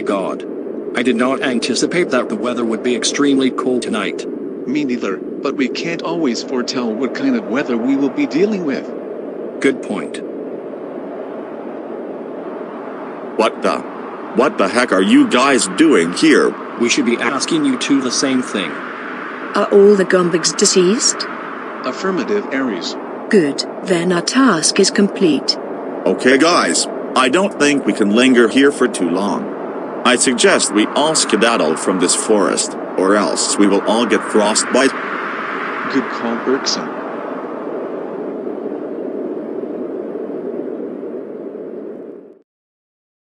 god. I did not anticipate that the weather would be extremely cold tonight. Me neither, but we can't always foretell what kind of weather we will be dealing with. Good point. What the heck are you guys doing here? We should be asking you two the same thing. Are all the Gombigs deceased? Affirmative, Aries. Good, then our task is complete. Okay guys, I don't think we can linger here for too long. I suggest we all skedaddle from this forest, or else we will all get frostbite. Good call, Bergson.